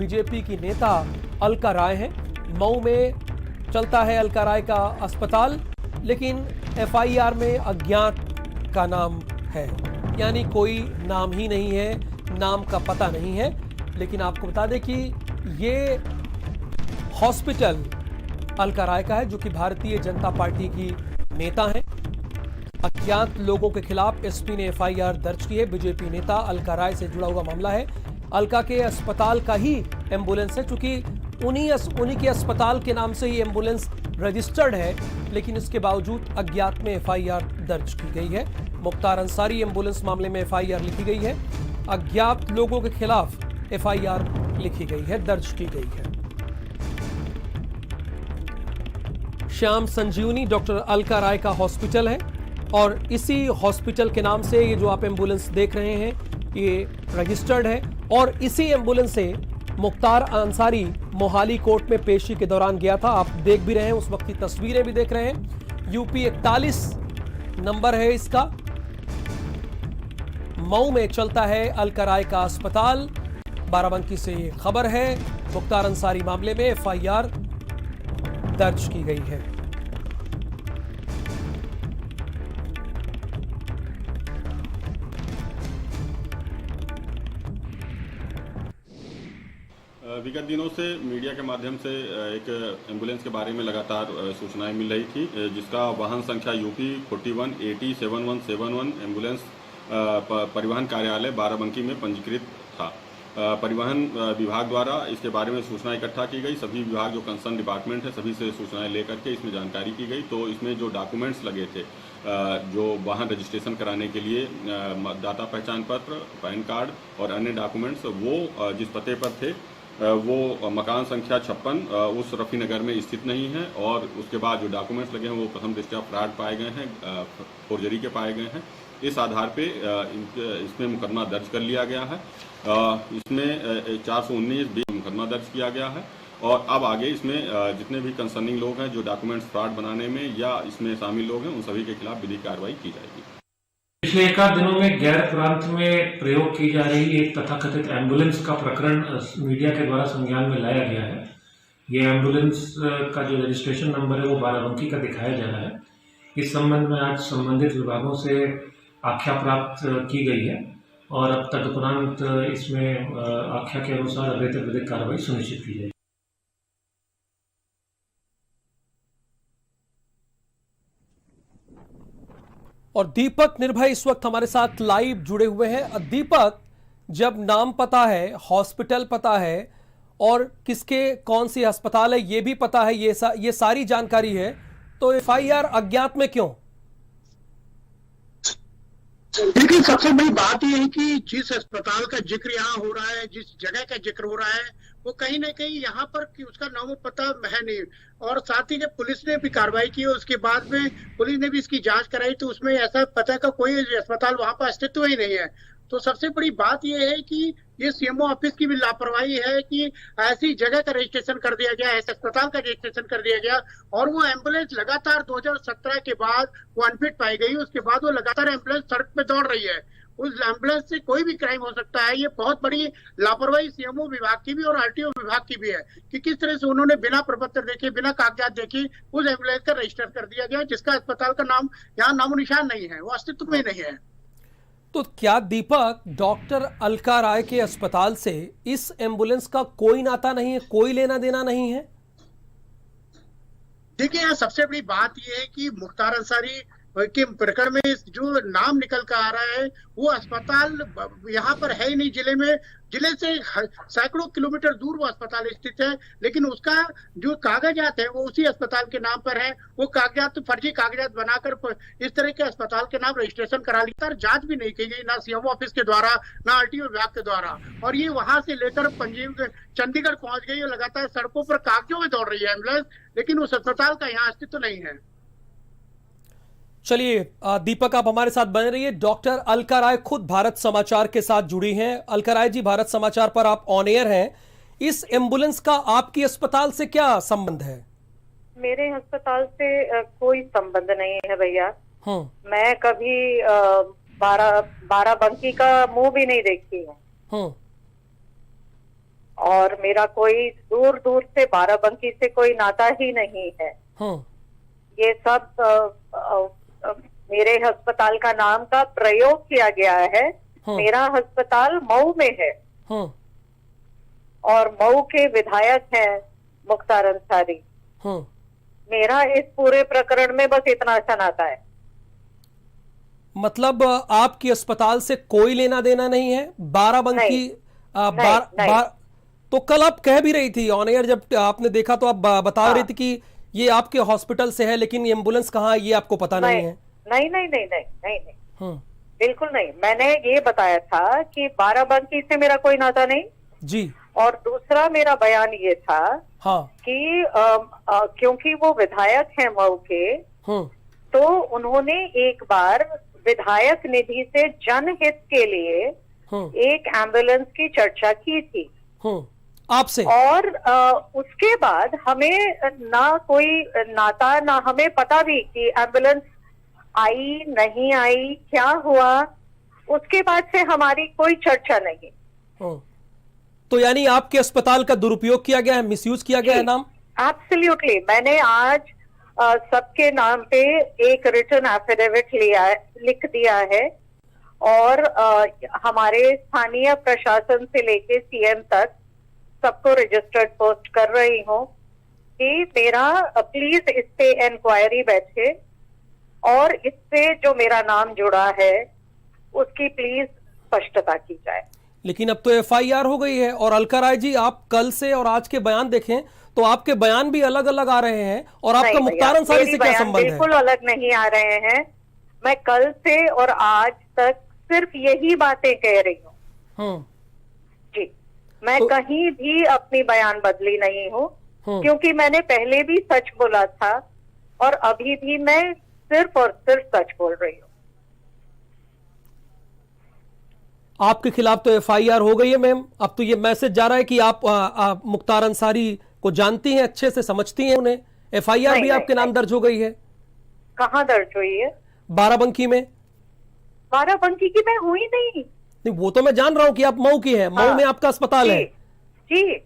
BJP की नेता अलका राय हैं। मऊ में चलता है अलका राय का अस्पताल, लेकिन एफआईआर में अज्ञात का नाम है, यानी कोई नाम ही नहीं है, नाम का पता नहीं है। लेकिन आपको बता दें कि ये हॉस्पिटल अलका राय का है, जो कि भारतीय जनता पार्टी की नेता हैं। अज्ञात लोगों के खिलाफ एसपी ने एफआईआर दर्ज की है। बीजेपी नेता अलका राय से जुड़ा हुआ मामला है। अलका के अस्पताल का ही एम्बुलेंस है, चूंकि उन्हीं के अस्पताल के नाम से ही एम्बुलेंस रजिस्टर्ड है, लेकिन इसके बावजूद अज्ञात में एफआईआर दर्ज की गई है। मुख्तार अंसारी एम्बुलेंस मामले में एफआईआर लिखी गई है। अज्ञात लोगों के खिलाफ एफआईआर लिखी गई है, दर्ज की गई है। श्याम संजीवनी डॉक्टर अलका राय का हॉस्पिटल है और इसी हॉस्पिटल के नाम से ये जो आप एम्बुलेंस देख रहे हैं ये रजिस्टर्ड है। और इसी एम्बुलेंस से मुख्तार अंसारी मोहाली कोर्ट में पेशी के दौरान गया था। आप देख भी रहे हैं, उस वक्त की तस्वीरें भी देख रहे हैं। यूपी 41 नंबर है इसका। मऊ में चलता है अलका राय का अस्पताल। बाराबंकी से ये खबर है। मुख्तार अंसारी मामले में एफआईआर दर्ज की गई है। विगत दिनों से मीडिया के माध्यम से एक एम्बुलेंस के बारे में लगातार सूचनाएं मिल रही थी, जिसका वाहन संख्या यूपी 41807171 एम्बुलेंस परिवहन कार्यालय बाराबंकी में पंजीकृत था। परिवहन विभाग द्वारा इसके बारे में सूचना इकट्ठा की गई। सभी विभाग जो कंसर्न डिपार्टमेंट है सभी से सूचनाएं लेकर के इसमें जानकारी की गई। तो इसमें जो डॉक्यूमेंट्स लगे थे, जो वाहन रजिस्ट्रेशन कराने के लिए मतदाता पहचान पत्र, पैन कार्ड और अन्य डॉक्यूमेंट्स, वो जिस पते पर थे वो मकान संख्या 56 उस रफ़ी नगर में स्थित नहीं है। और उसके बाद जो डॉक्यूमेंट्स लगे हैं वो प्रथम दृष्टया फ्रॉड पाए गए हैं, फोर्जरी के पाए गए हैं। इस आधार पे इसमें मुकदमा दर्ज कर लिया गया है। इसमें 419 मुकदमा दर्ज किया गया है। और अब आगे इसमें जितने भी कंसर्निंग लोग हैं जो डॉक्यूमेंट्स फ्रॉड बनाने में या इसमें शामिल लोग हैं, उन सभी के खिलाफ विधिक कार्रवाई की जाएगी। पिछले एक आध दिनों में गैर प्रांत में प्रयोग की जा रही एक तथाकथित एम्बुलेंस का प्रकरण मीडिया के द्वारा संज्ञान में लाया गया है। ये एम्बुलेंस का जो रजिस्ट्रेशन नंबर है वो बाराबंकी का दिखाया जा रहा है। इस संबंध में आज संबंधित विभागों से आख्या प्राप्त की गई है और अब तदुपरांत इसमें आख्या के अनुसार बेहतर विधिक कार्रवाई सुनिश्चित की जाएगी। और दीपक निर्भय इस वक्त हमारे साथ लाइव जुड़े हुए हैं। दीपक, जब नाम पता है, हॉस्पिटल पता है और किसके कौन सी अस्पताल है ये भी पता है, ये सारी जानकारी है, तो एफआईआर अज्ञात में क्यों? देखिए, सबसे बड़ी बात यह है कि जिस अस्पताल का जिक्र यहाँ हो रहा है, जिस जगह का जिक्र हो रहा है, वो कहीं ना कहीं यहाँ पर कि उसका नाम पता है नहीं। और साथ ही जब पुलिस ने भी कार्रवाई की, उसके बाद में पुलिस ने भी इसकी जांच कराई, तो उसमें ऐसा पता का कोई अस्पताल वहां पर अस्तित्व ही नहीं है। तो सबसे बड़ी बात यह है कि ये सीएमओ ऑफिस की भी लापरवाही है कि ऐसी जगह का रजिस्ट्रेशन कर दिया गया, ऐसे अस्पताल का रजिस्ट्रेशन कर दिया गया। और वो एम्बुलेंस लगातार 2017 के बाद वो अनफिट पाई गई, उसके बाद वो लगातार एम्बुलेंस सड़क पे दौड़ रही है। उस एम्बुलेंस से कोई भी क्राइम हो सकता है। ये बहुत बड़ी लापरवाही सीएमओ विभाग की भी और आरटीओ विभाग की भी है कि किस तरह से उन्होंने बिना प्रपत्र देखे, बिना कागजात देखे उस एम्बुलेंस का रजिस्टर कर दिया गया, जिसका अस्पताल का नाम यहाँ नामो निशान नहीं है, वो अस्तित्व में नहीं है। तो क्या दीपक, डॉक्टर अलका राय के अस्पताल से इस एम्बुलेंस का कोई नाता नहीं है, कोई लेना देना नहीं है? देखिए, यहाँ सबसे बड़ी बात यह है कि मुख्तार अंसारी के प्रकरण में जो नाम निकल कर आ रहा है, वो अस्पताल यहाँ पर है ही नहीं जिले में। जिले से सैकड़ों किलोमीटर दूर वो अस्पताल स्थित है, लेकिन उसका जो कागजात है वो उसी अस्पताल के नाम पर है। वो कागजात फर्जी कागजात बनाकर इस तरह के अस्पताल के नाम रजिस्ट्रेशन करा लिया। जांच भी नहीं की गई, ना सीएमओ ऑफिस के द्वारा, ना आरटीओ विभाग के द्वारा। और ये वहां से लेकर चंडीगढ़ पहुंच गई और लगातार सड़कों पर कागजों में दौड़ रही है एम्बुलेंस, लेकिन उस अस्पताल का यहाँ अस्तित्व नहीं है। चलिए दीपक, आप हमारे साथ बने रहिए। डॉक्टर अलका राय खुद भारत समाचार के साथ जुड़ी हैं। अलका राय जी, भारत समाचार पर आप ऑन एयर हैं। इस एम्बुलेंस का आपकी अस्पताल से क्या संबंध है? मेरे अस्पताल से कोई संबंध नहीं है भैया। मैं कभी बाराबंकी का मुंह भी नहीं देखती हूँ। और मेरा कोई दूर दूर से बाराबंकी से कोई नाता ही नहीं है। ये सब मेरे अस्पताल का नाम का प्रयोग किया गया है। मेरा अस्पताल मऊ में है और मऊ के विधायक हैं मुख्तार अंसारी। मेरा इस पूरे प्रकरण में बस इतना सा नाता है। मतलब आपकी अस्पताल से कोई लेना देना नहीं है? बाराबंकी तो कल आप कह भी रही थी ऑन एयर, जब आपने देखा तो आप बता रही थी कि ये आपके हॉस्पिटल से है, लेकिन ये एम्बुलेंस कहाँ है ये आपको पता नहीं है। नहीं नहीं नहीं नहीं नहीं नहीं, बिल्कुल नहीं। मैंने ये बताया था कि बाराबंकी से मेरा कोई नाता नहीं जी। और दूसरा मेरा बयान ये था कि क्योंकि वो विधायक हैं मऊ के, तो उन्होंने एक बार विधायक निधि से जनहित के लिए एक एम्बुलेंस की चर्चा की थी आपसे, और उसके बाद हमें ना कोई नाता, ना हमें पता भी कि एम्बुलेंस आई नहीं आई, क्या हुआ, उसके बाद से हमारी कोई चर्चा नहीं। तो यानी आपके अस्पताल का दुरुपयोग किया गया है, मिसयूज किया गया है नाम? एब्सोल्युटली। मैंने आज सबके नाम पे एक रिटन एफिडेविट लिख दिया है और हमारे स्थानीय प्रशासन से लेके सीएम तक सबको रजिस्टर्ड पोस्ट कर रही हूँ कि मेरा प्लीज इस पे इंक्वायरी बैठे और इससे जो मेरा नाम जुड़ा है उसकी प्लीज स्पष्टता की जाए। लेकिन अब तो एफआईआर हो गई है। और अलका राय जी, आप कल से और आज के बयान देखें तो आपके बयान भी अलग अलग आ रहे हैं, और आपका मुख्तार अंसारी से क्या संबंध है? बिल्कुल अलग नहीं आ रहे हैं। मैं कल से और आज तक सिर्फ यही बातें कह रही हूँ जी। मैं कहीं भी अपनी बयान बदली नहीं हूँ, क्योंकि मैंने पहले भी सच बोला था और अभी भी मैं सिर्फ और सिर्फ सच बोल रही हूँ। आपके खिलाफ तो एफआईआर हो गई है मैम। अब तो ये मैसेज जा रहा है कि आप मुख्तार अंसारी को जानती हैं, अच्छे से समझती हैं उन्हें। एफआईआर भी आपके नाम दर्ज हो गई है। कहाँ दर्ज हुई है? बाराबंकी में। बाराबंकी की मैं हुई नहीं। वो तो मैं जान रहा हूं कि आप मऊ की हैं। मऊ में आपका अस्पताल है जी।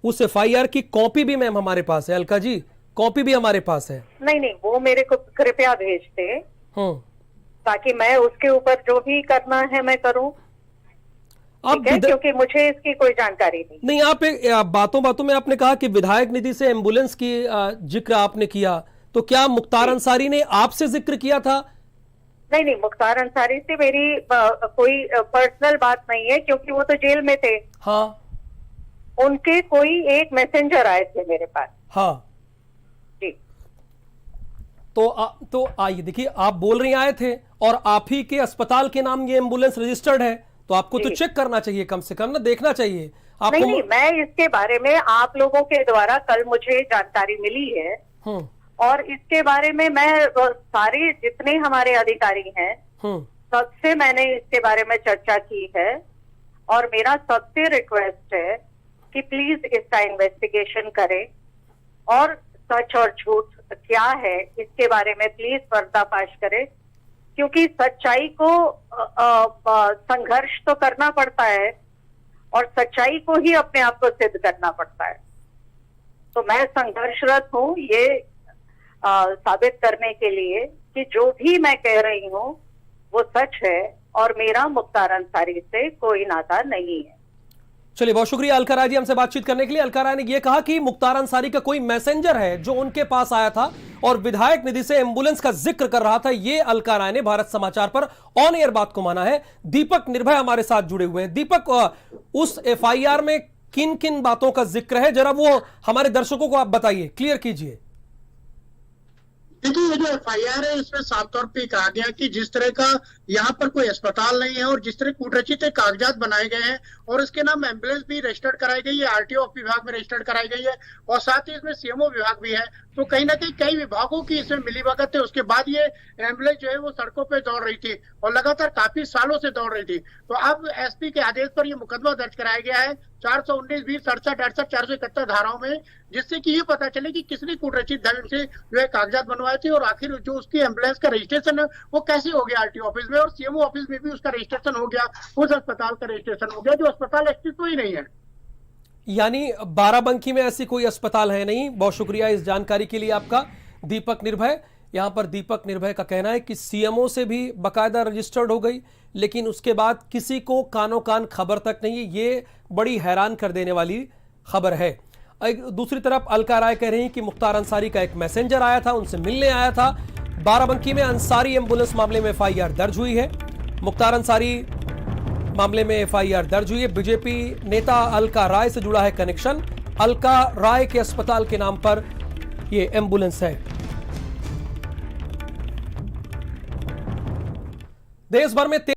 उस एफआईआर की कॉपी भी मैम हमारे पास है। अलका जी, कॉपी भी हमारे पास है। नहीं नहीं, वो मेरे को कृपया भेज दे ताकि मैं उसके ऊपर जो भी करना है मैं करूं। ठीक है, क्योंकि मुझे इसकी कोई जानकारी नहीं। आप बातों बातों में आपने कहा कि विधायक निधि से एम्बुलेंस की जिक्र आपने किया, तो क्या मुख्तार अंसारी ने आपसे जिक्र किया था? नहीं नहीं, मुख्तार अंसारी से मेरी कोई पर्सनल बात नहीं है, क्योंकि वो तो जेल में थे। हाँ, उनके कोई एक मैसेंजर आए थे मेरे पास। हाँ जी। तो आइए देखिए, आप बोल रही आए थे और आप ही के अस्पताल के नाम ये एम्बुलेंस रजिस्टर्ड है, तो आपको तो चेक करना चाहिए, कम से कम ना देखना चाहिए आपको। नहीं, मैं इसके बारे में आप लोगों के द्वारा कल मुझे जानकारी मिली है और इसके बारे में मैं सारे जितने हमारे अधिकारी हैं सबसे मैंने इसके बारे में चर्चा की है और मेरा सबसे रिक्वेस्ट है कि प्लीज इसका इन्वेस्टिगेशन करें और सच और झूठ क्या है इसके बारे में प्लीज पर्दाफाश करें, क्योंकि सच्चाई को संघर्ष तो करना पड़ता है और सच्चाई को ही अपने आप को सिद्ध करना पड़ता है। तो मैं संघर्षरत हूँ ये साबित करने के लिए कि जो भी मैं कह रही हूँ वो सच है और मेरा मुख्तार अंसारी से कोई नाता नहीं है। चलिए, बहुत शुक्रिया अलका राय जी हमसे बातचीत करने के लिए। अलका राय ने यह कहा कि मुख्तार अंसारी का कोई मैसेंजर है जो उनके पास आया था और विधायक निधि से एम्बुलेंस का जिक्र कर रहा था। यह अलका राय ने भारत समाचार पर ऑन एयर बात को माना है। दीपक निर्भय हमारे साथ जुड़े हुए हैं। दीपक, उस एफआईआर में किन किन बातों का जिक्र है, जरा वो हमारे दर्शकों को आप बताइए, क्लियर कीजिए। देखिए, ये जो एफआईआर है इसमें साफ तौर पे कहा गया कि जिस तरह का यहाँ पर कोई अस्पताल नहीं है और जिस तरह कूटरचित कागजात बनाए गए हैं और इसके नाम एम्बुलेंस भी रजिस्टर्ड कराई गई है, आरटीओ विभाग में रजिस्टर्ड कराई गई है और साथ ही इसमें सीएमओ विभाग भी है। तो कहीं ना कहीं कई विभागों की इसमें मिलीभगत है। उसके बाद ये एम्बुलेंस जो है वो सड़कों पे दौड़ रही थी और लगातार काफी सालों से दौड़ रही थी। तो अब एसपी के आदेश पर यह मुकदमा दर्ज कराया गया है 419, 20, 67, 68, 471 धाराओं में, जिससे कि ये पता चले कि किसने कूटरचित ढंग से जो है कागजात बनवाए थे और आखिर जो उसकी एम्बुलेंस का रजिस्ट्रेशन है वो कैसे हो गया आरटीओ ऑफिस में, और सीएमओ ऑफिस में भी उसका रजिस्ट्रेशन हो गया, उस अस्पताल का रजिस्ट्रेशन हो गया जो अस्पताल अस्तित्व ही नहीं है। यानी बाराबंकी में ऐसी कोई अस्पताल है नहीं। बहुत शुक्रिया इस जानकारी के लिए आपका, दीपक निर्भय। यहां पर दीपक निर्भय का कहना है कि सीएमओ से भी बकायदा रजिस्टर्ड हो गई, लेकिन उसके बाद किसी को कानो कान खबर तक नहीं है। ये बड़ी हैरान कर देने वाली खबर है। दूसरी तरफ अलका राय कह रही हैं कि मुख्तार अंसारी का एक मैसेंजर आया था, उनसे मिलने आया था। बाराबंकी में अंसारी एम्बुलेंस मामले में एफआईआर दर्ज हुई है। मुख्तार अंसारी मामले में एफआईआर दर्ज हुई है। बीजेपी नेता अलका राय से जुड़ा है कनेक्शन। अलका राय के अस्पताल के नाम पर यह एम्बुलेंस है। देश भर में